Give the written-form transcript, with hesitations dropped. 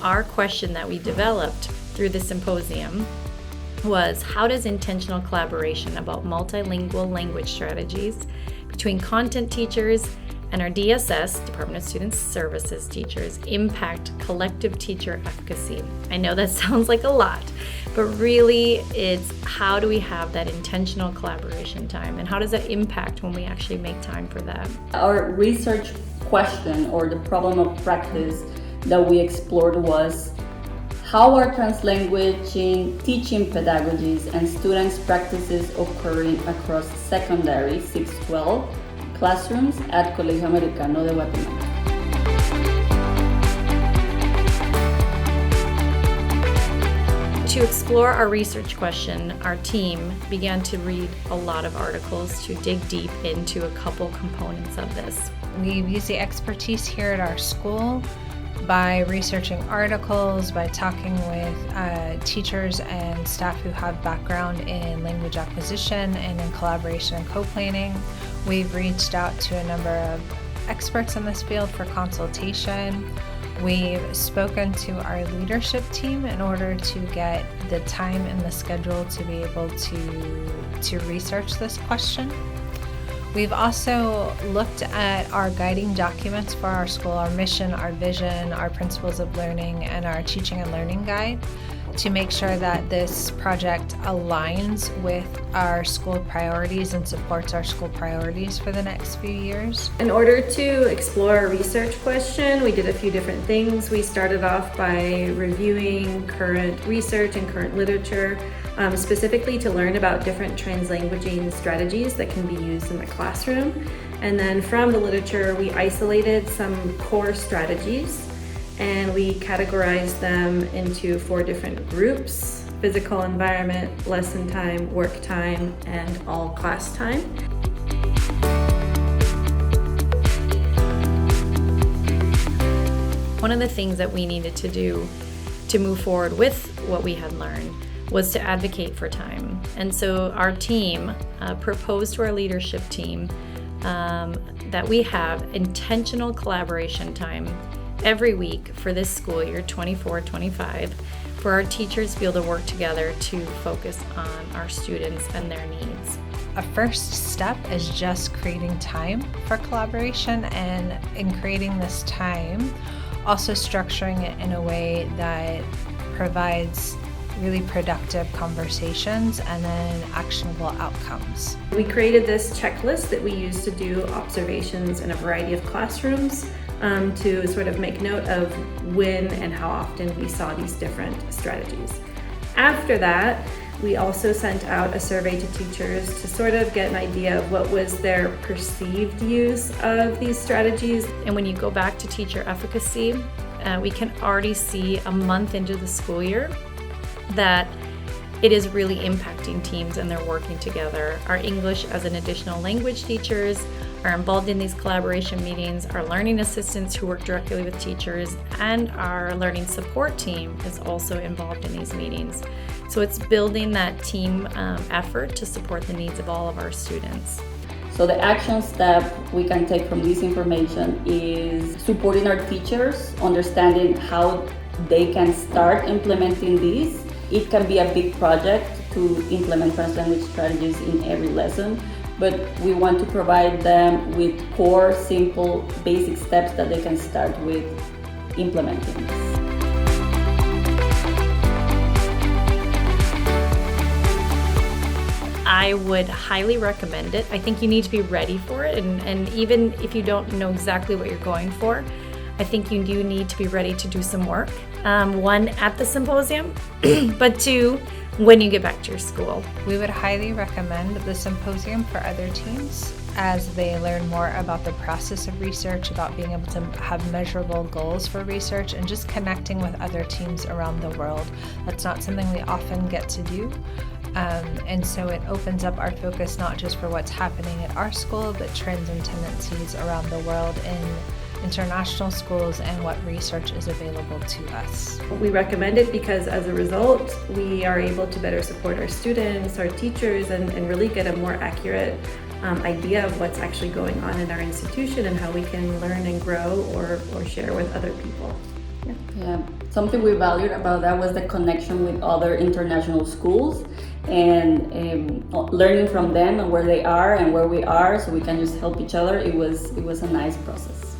our question that we developed through the symposium was, how does intentional collaboration about multilingual language strategies between content teachers and our DSS, Department of Student Services teachers, impact collective teacher efficacy? I know that sounds like a lot, but really it's how do we have that intentional collaboration time, and how does that impact when we actually make time for that? Our research question, or the problem of practice that we explored, was how are translanguage teaching pedagogies and students' practices occurring across secondary 6-12 classrooms at Colegio Americano de Guatemala. To explore our research question, our team began to read a lot of articles to dig deep into a couple components of this. We've used the expertise here at our school by researching articles, by talking with teachers and staff who have background in language acquisition and in collaboration and co-planning. We've reached out to a number of experts in this field for consultation. We've spoken to our leadership team in order to get the time in the schedule to be able to research this question. We've also looked at our guiding documents for our school, our mission, our vision, our principles of learning, and our teaching and learning guide to make sure that this project aligns with our school priorities and supports our school priorities for the next few years. In order to explore our research question, we did a few different things. We started off by reviewing current research and current literature, specifically to learn about different translanguaging strategies that can be used in the classroom. And then from the literature, we isolated some core strategies and we categorized them into 4 different groups: physical environment, lesson time, work time, and all class time. One of the things that we needed to do to move forward with what we had learned was to advocate for time. And so our team proposed to our leadership team that we have intentional collaboration time every week for this school year, 24-25, for our teachers to be able to work together to focus on our students and their needs. A first step is just creating time for collaboration, and in creating this time, also structuring it in a way that provides really productive conversations and then actionable outcomes. We created this checklist that we use to do observations in a variety of classrooms to sort of make note of when and how often we saw these different strategies. After that, we also sent out a survey to teachers to sort of get an idea of what was their perceived use of these strategies. And when you go back to teacher efficacy, we can already see a month into the school year that it is really impacting teams and they're working together. Our English as an additional language teachers are involved in these collaboration meetings. Our learning assistants who work directly with teachers and our learning support team is also involved in these meetings. So it's building that team effort to support the needs of all of our students. So the action step we can take from this information is supporting our teachers, understanding how they can start implementing these. It can be a big project to implement translanguage strategies in every lesson, but we want to provide them with core, simple, basic steps that they can start with implementing this. I would highly recommend it. I think you need to be ready for it, and even if you don't know exactly what you're going for, I think you do need to be ready to do some work. 1, at the symposium, but 2, when you get back to your school. We would highly recommend the symposium for other teams as they learn more about the process of research, about being able to have measurable goals for research, and just connecting with other teams around the world. That's not something we often get to do. And so it opens up our focus not just for what's happening at our school, but trends and tendencies around the world in international schools and what research is available to us. We recommend it because as a result, we are able to better support our students, our teachers, and really get a more accurate idea of what's actually going on in our institution and how we can learn and grow or share with other people. Yeah, something we valued about that was the connection with other international schools and learning from them and where they are and where we are, so we can just help each other. It was a nice process.